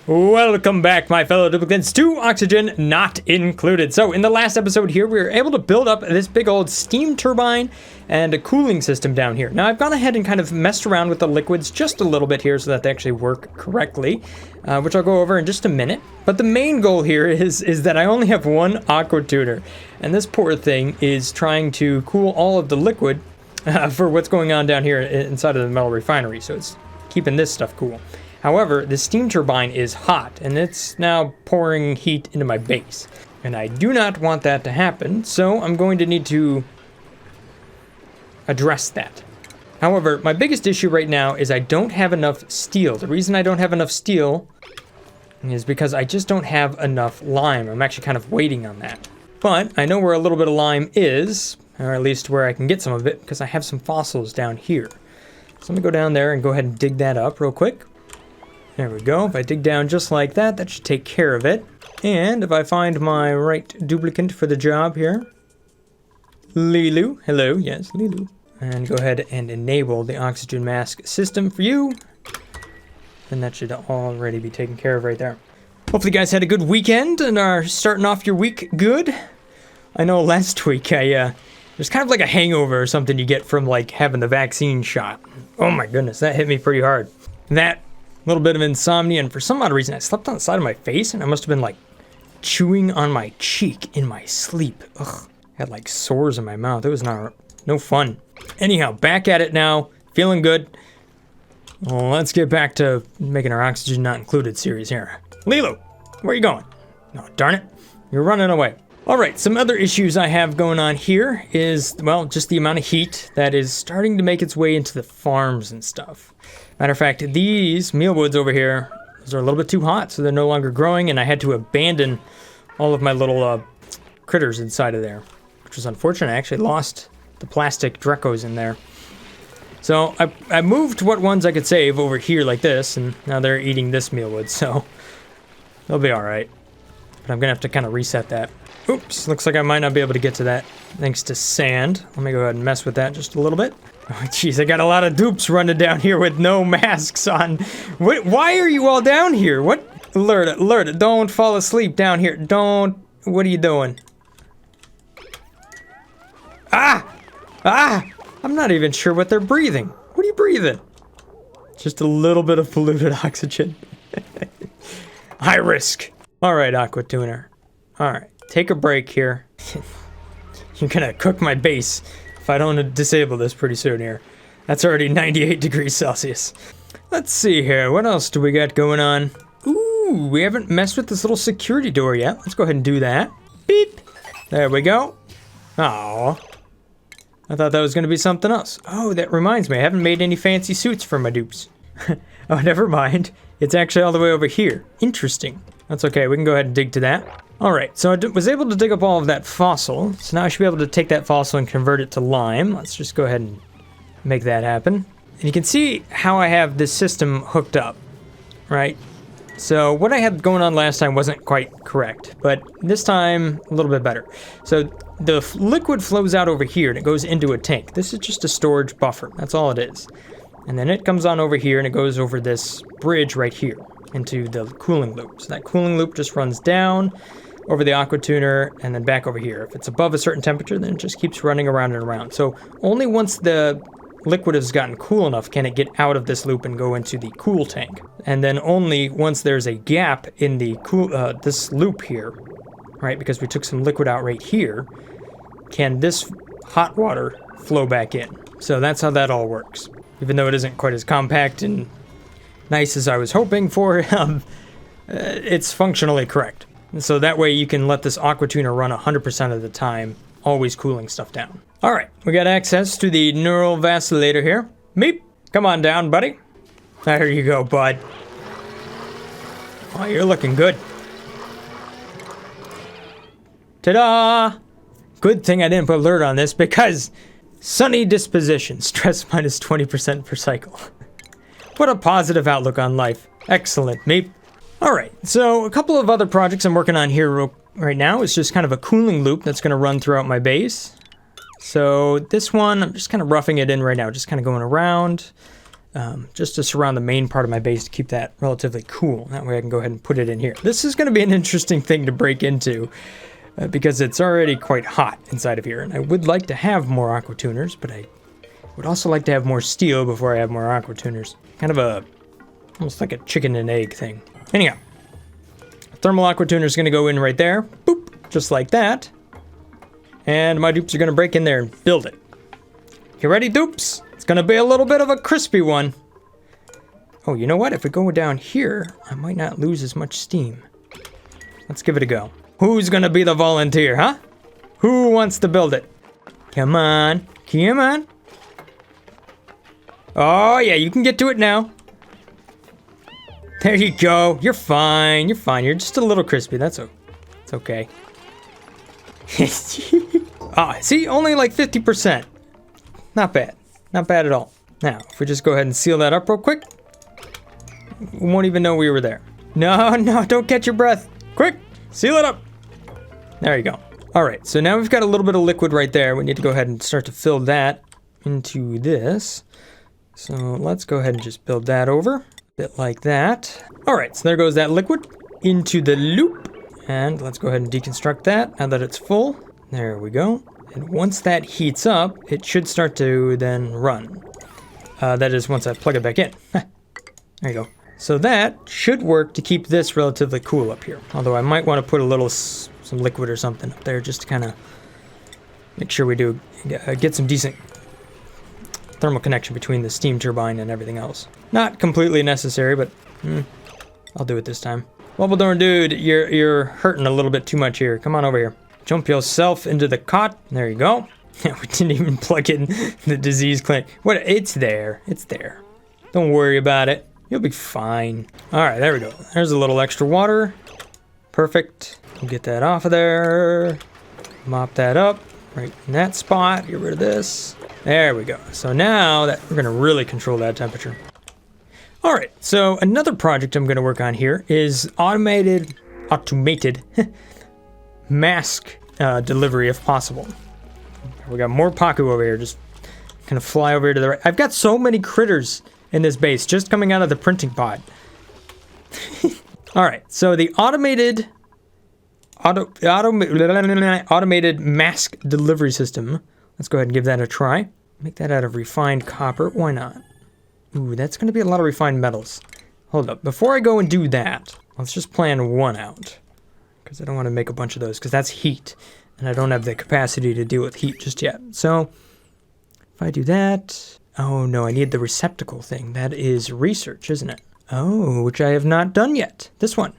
Welcome back, my fellow duplicants, to Oxygen Not Included. So in the last episode here, we were able to build up this big old steam turbine and a cooling system down here. Now I've gone ahead and kind of messed around with the liquids just a little bit here so that they actually work correctly, which I'll go over in just a minute. But the main goal here is that I only have one aqua tuner, and this poor thing is trying to cool all of the liquid for what's going on down here inside of the metal refinery. So it's keeping this stuff cool. However, the steam turbine is hot, and it's now pouring heat into my base. And I do not want that to happen, so I'm going to need to address that. However, my biggest issue right now is I don't have enough steel. The reason I don't have enough steel is because I just don't have enough lime. I'm actually kind of waiting on that. But I know where a little bit of lime is, or at least where I can get some of it, because I have some fossils down here. So I'm gonna go down there and go ahead and dig that up real quick. There we go. If I dig down just like that, that should take care of it. And if I find my right duplicant for the job here, Lilu, hello, yes, Lilu. And go ahead and enable the oxygen mask system for you. And that should already be taken care of right there. Hopefully you guys had a good weekend and are starting off your week good. I know last week there's kind of like a hangover or something you get from like having the vaccine shot. Oh my goodness, that hit me pretty hard. That, a little bit of insomnia, and for some odd reason I slept on the side of my face and I must have been like chewing on my cheek in my sleep. Ugh, I had like sores in my mouth. It was no fun. Anyhow, back at it now, feeling good. Well, let's get back to making our Oxygen Not Included series here. Lilo, where are you going? Oh, darn it, you're running away. All right, some other issues I have going on here is, well, just the amount of heat that is starting to make its way into the farms and stuff. Matter of fact, these mealwoods over here, those are a little bit too hot, so they're no longer growing, and I had to abandon all of my little critters inside of there, which was unfortunate. I actually lost the plastic Drecos in there. So I moved what ones I could save over here like this, and now they're eating this mealwood, so they'll be all right. But I'm gonna have to kind of reset that. Oops, looks like I might not be able to get to that thanks to sand. Let me go ahead and mess with that just a little bit. Oh, jeez, I got a lot of dupes running down here with no masks on. Why are you all down here? What? Alert, don't fall asleep down here. Don't, what are you doing? Ah! I'm not even sure what they're breathing. What are you breathing? Just a little bit of polluted oxygen. High risk. All right, Aqua Tuner. All right, take a break here. You're gonna cook my base if I don't disable this pretty soon here. That's already 98 degrees Celsius. Let's see here, what else do we got going on? Ooh, we haven't messed with this little security door yet. Let's go ahead and do that. Beep. There we go. Aww. I thought that was gonna be something else. Oh, that reminds me, I haven't made any fancy suits for my dupes. Oh, never mind. It's actually all the way over here. Interesting. That's okay, we can go ahead and dig to that. All right, so I was able to dig up all of that fossil. So now I should be able to take that fossil and convert it to lime. Let's just go ahead and make that happen. And you can see how I have this system hooked up, right? So what I had going on last time wasn't quite correct, but this time a little bit better. So the liquid flows out over here and it goes into a tank. This is just a storage buffer, that's all it is. And then it comes on over here and it goes over this bridge right here into the cooling loop. So that cooling loop just runs down over the aqua tuner and then back over here. If it's above a certain temperature, then it just keeps running around and around. So only once the liquid has gotten cool enough can it get out of this loop and go into the cool tank. And then only once there's a gap in the this loop here, right, because we took some liquid out right here, can this hot water flow back in. So that's how that all works. Even though it isn't quite as compact and nice as I was hoping for, it's functionally correct. So that way you can let this aqua tuner run 100% of the time, always cooling stuff down. All right, we got access to the neural vacillator here. Meep, come on down, buddy. There you go, bud. Oh, you're looking good. Ta-da! Good thing I didn't put alert on this because sunny disposition, stress minus 20% per cycle. What a positive outlook on life. Excellent, Meep. All right, so a couple of other projects I'm working on here right now is just kind of a cooling loop that's going to run throughout my base. So this one, I'm just kind of roughing it in right now, just kind of going around just to surround the main part of my base to keep that relatively cool. That way I can go ahead and put it in here. This is going to be an interesting thing to break into because it's already quite hot inside of here. And I would like to have more aqua tuners, but I would also like to have more steel before I have more aqua tuners. Kind of almost like a chicken and egg thing. Anyhow, thermal aqua tuner is going to go in right there. Boop, just like that. And my dupes are going to break in there and build it. You ready, dupes? It's going to be a little bit of a crispy one. Oh, you know what? If we go down here, I might not lose as much steam. Let's give it a go. Who's going to be the volunteer, huh? Who wants to build it? Come on. Come on. Oh, yeah, you can get to it now. There you go. You're fine. You're fine. You're just a little crispy. It's okay. Ah, see? Only like 50%. Not bad. Not bad at all. Now, if we just go ahead and seal that up real quick, we won't even know we were there. No, don't catch your breath. Quick, seal it up. There you go. All right, so now we've got a little bit of liquid right there. We need to go ahead and start to fill that into this. So let's go ahead and just build that over, a bit like that. All right, so there goes that liquid into the loop. And let's go ahead and deconstruct that now that it's full. There we go. And once that heats up, it should start to then run. That is once I plug it back in. There you go. So that should work to keep this relatively cool up here. Although I might want to put a little, some liquid or something up there just to kind of make sure we do get some decent thermal connection between the steam turbine and everything else. Not completely necessary, but I'll do it this time. Wobbledorn dude, you're hurting a little bit too much here. Come on over here. Jump yourself into the cot. There you go. We didn't even plug in the disease clinic. What? It's there. It's there. Don't worry about it. You'll be fine. All right, there we go. There's a little extra water. Perfect. We'll get that off of there. Mop that up right in that spot. Get rid of this. There we go. So now that we're going to really control that temperature. All right, so another project I'm going to work on here is automated mask delivery if possible. We got more Paku over here, just kind of fly over here to the right. I've got so many critters in this base just coming out of the printing pod. All right, so the automated mask delivery system. Let's go ahead and give that a try. Make that out of refined copper. Why not? Ooh, that's going to be a lot of refined metals. Hold up. Before I go and do that, let's just plan one out. Because I don't want to make a bunch of those, because that's heat. And I don't have the capacity to deal with heat just yet. So, if I do that... Oh, no, I need the receptacle thing. That is research, isn't it? Oh, which I have not done yet. This one.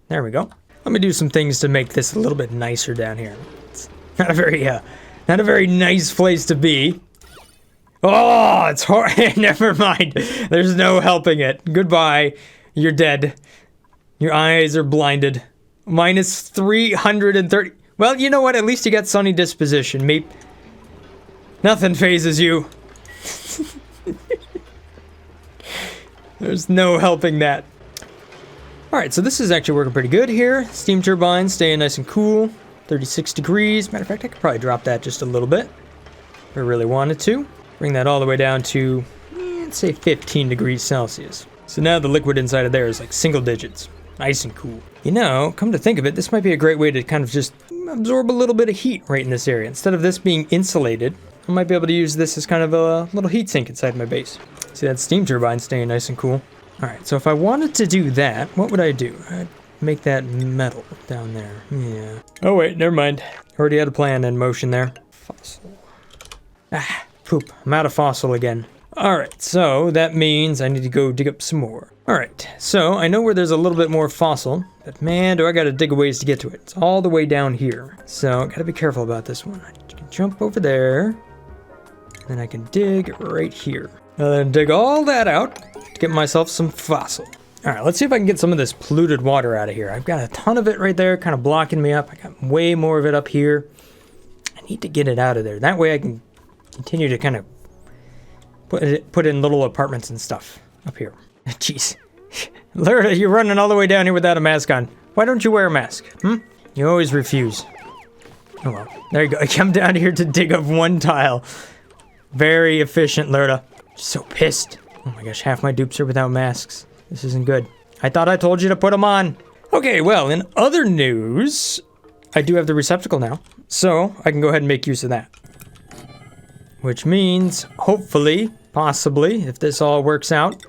There we go. Let me do some things to make this a little bit nicer down here. It's not a very nice place to be. Oh, it's horrible. Never mind. There's no helping it. Goodbye. You're dead. Your eyes are blinded. Minus 330. Well, you know what? At least you got sunny disposition, Meep. Nothing phases you. There's no helping that. Alright, so this is actually working pretty good here. Steam turbine staying nice and cool. 36 degrees. Matter of fact, I could probably drop that just a little bit if I really wanted to. Bring that all the way down to, let's say 15 degrees Celsius. So now the liquid inside of there is like single digits. Nice and cool. You know, come to think of it, this might be a great way to kind of just absorb a little bit of heat right in this area. Instead of this being insulated, I might be able to use this as kind of a little heat sink inside my base. See that steam turbine staying nice and cool. Alright, so if I wanted to do that, what would I do? I'd make that metal down there. Yeah. Oh wait, never mind. Already had a plan in motion there. Fossil. Ah, poop. I'm out of fossil again. Alright, so that means I need to go dig up some more. Alright, so I know where there's a little bit more fossil, but man, do I gotta dig a ways to get to it. It's all the way down here. So, gotta be careful about this one. I can jump over there, then I can dig right here. And then dig all that out to get myself some fossil. Alright, let's see if I can get some of this polluted water out of here. I've got a ton of it right there, kind of blocking me up. I got way more of it up here. I need to get it out of there. That way I can continue to kind of put in little apartments and stuff up here. Jeez. Lerda, you're running all the way down here without a mask on. Why don't you wear a mask? You always refuse. Oh well. There you go. I come down here to dig up one tile. Very efficient, Lerda. So pissed. Oh my gosh, half my dupes are without masks. This isn't good. I thought I told you to put them on. Okay, well, in other news, I do have the receptacle now, so I can go ahead and make use of that. Which means, hopefully, possibly, if this all works out,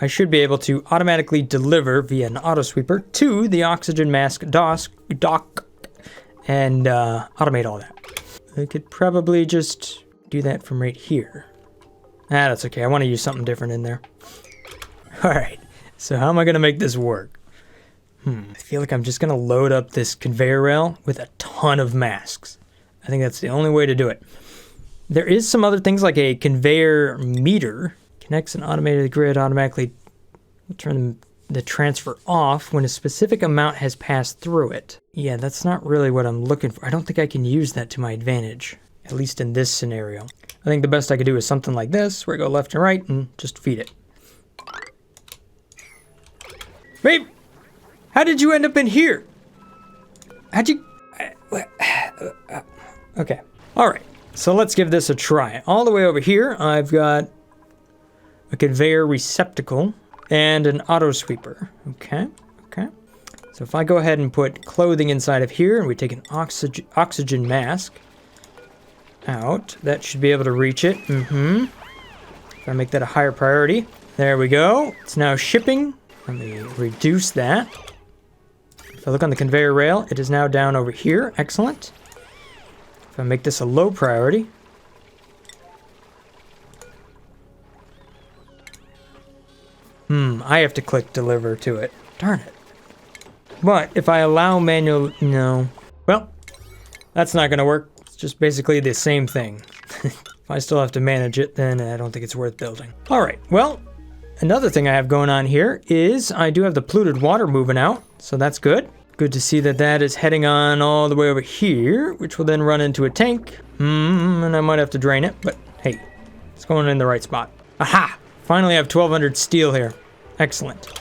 I should be able to automatically deliver via an auto sweeper to the oxygen mask dock and automate all that. I could probably just do that from right here. Ah, that's okay. I want to use something different in there. All right. So how am I going to make this work? I feel like I'm just going to load up this conveyor rail with a ton of masks. I think that's the only way to do it. There is some other things like a conveyor meter. Connects an automated grid, automatically turn the transfer off when a specific amount has passed through it. Yeah, that's not really what I'm looking for. I don't think I can use that to my advantage, at least in this scenario. I think the best I could do is something like this, where I go left and right and just feed it. Babe, how did you end up in here? How'd you... Okay, all right. So let's give this a try. All the way over here, I've got a conveyor receptacle and an auto sweeper. Okay. So if I go ahead and put clothing inside of here and we take an oxygen mask out, that should be able to reach it. If I make that a higher priority. There we go. It's now shipping. Let me reduce that. If I look on the conveyor rail, it is now down over here. Excellent. If I make this a low priority, I have to click deliver to it. Darn it. But if I allow manual, no. Well, that's not going to work. It's just basically the same thing. If I still have to manage it, then I don't think it's worth building. All right, well, another thing I have going on here is I do have the polluted water moving out, so that's good. Good to see that that is heading on all the way over here, which will then run into a tank. And I might have to drain it, but hey, it's going in the right spot. Aha! Finally I have 1200 steel here. Excellent.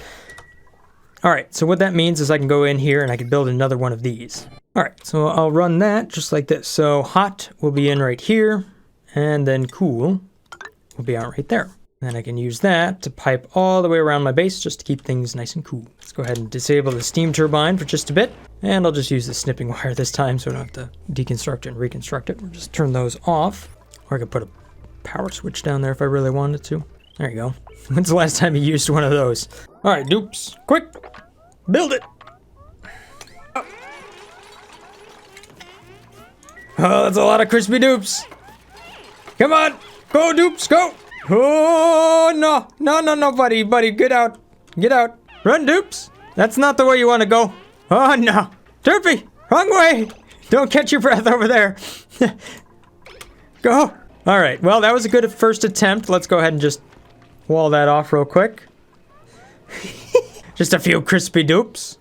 All right, so what that means is I can go in here and I can build another one of these. All right, so I'll run that just like this. So hot will be in right here, and then cool will be out right there. And I can use that to pipe all the way around my base just to keep things nice and cool. Let's go ahead and disable the steam turbine for just a bit. And I'll just use the snipping wire this time so I don't have to deconstruct it and reconstruct it. We'll just turn those off. Or I could put a power switch down there if I really wanted to. There you go. When's the last time you used one of those? All right, dupes, quick, build it. Oh, that's a lot of crispy dupes. Come on, go dupes, go. Oh, no, buddy, get out, run, dupes. That's not the way you want to go. Oh, no, Derpy, wrong way. Don't catch your breath over there. Go. All right, well, that was a good first attempt. Let's go ahead and just wall that off real quick. Just a few crispy dupes.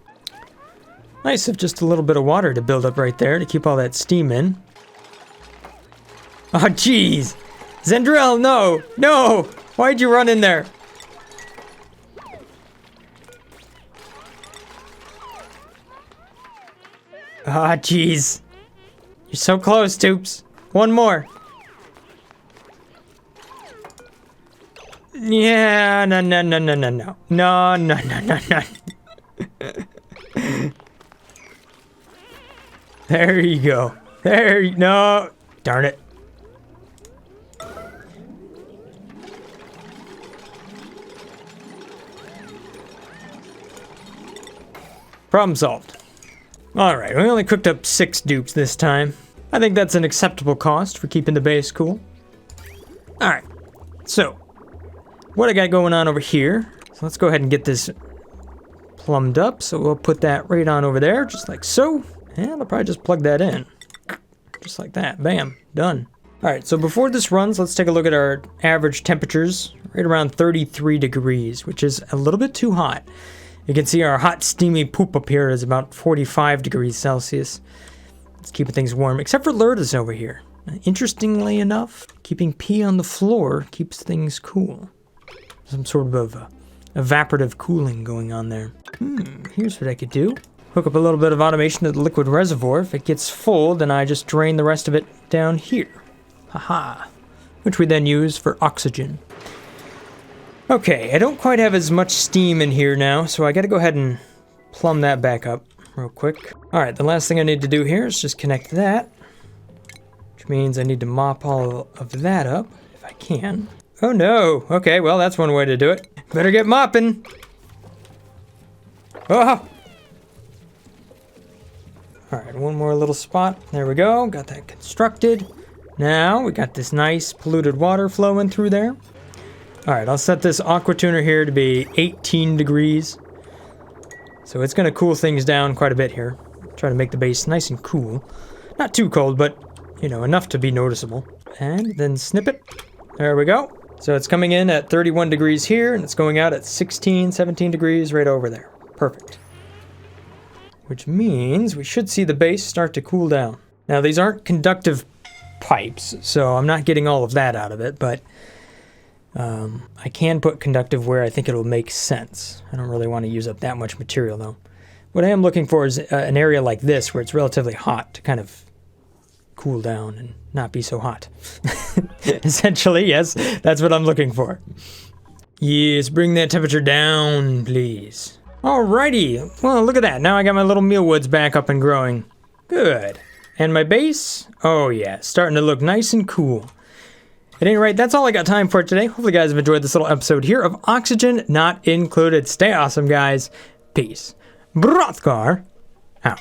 Nice of just a little bit of water to build up right there to keep all that steam in. Oh, jeez. Zendrel, no! Why'd you run in there? Ah, jeez. You're so close, Toops. One more. Yeah, no. No. There you go. No. Darn it. Problem solved. Alright, we only cooked up 6 dupes this time. I think that's an acceptable cost for keeping the base cool. Alright, so what I got going on over here. So let's go ahead and get this plumbed up. So we'll put that right on over there, just like so. And I'll probably just plug that in. Just like that. Bam. Done. Alright, so before this runs, let's take a look at our average temperatures. Right around 33 degrees, which is a little bit too hot. You can see our hot, steamy poop up here is about 45 degrees Celsius. It's keeping things warm, except for Lourdes over here. Interestingly enough, keeping pee on the floor keeps things cool. Some sort of evaporative cooling going on there. Here's what I could do. Hook up a little bit of automation to the liquid reservoir. If it gets full, then I just drain the rest of it down here. Haha. Which we then use for oxygen. Okay, I don't quite have as much steam in here now, so I gotta go ahead and plumb that back up real quick. Alright, the last thing I need to do here is just connect that, which means I need to mop all of that up, if I can. Oh no! Okay, well that's one way to do it. Better get mopping! Oh! Alright, one more little spot. There we go, got that constructed. Now, we got this nice polluted water flowing through there. Alright, I'll set this aqua tuner here to be 18 degrees. So it's going to cool things down quite a bit here. Try to make the base nice and cool. Not too cold, but, you know, enough to be noticeable. And then snip it. There we go. So it's coming in at 31 degrees here, and it's going out at 16, 17 degrees right over there. Perfect. Which means we should see the base start to cool down. Now, these aren't conductive pipes, so I'm not getting all of that out of it, but I can put conductive where I think it'll make sense. I don't really want to use up that much material, though. What I am looking for is an area like this where it's relatively hot to kind of cool down and not be so hot. Essentially, yes, that's what I'm looking for. Yes, bring that temperature down, please. Alrighty, well, look at that. Now I got my little mealwoods back up and growing. Good. And my base? Oh yeah, starting to look nice and cool. At any rate, that's all I got time for today. Hopefully you guys have enjoyed this little episode here of Oxygen Not Included. Stay awesome, guys. Peace. Brothgar out.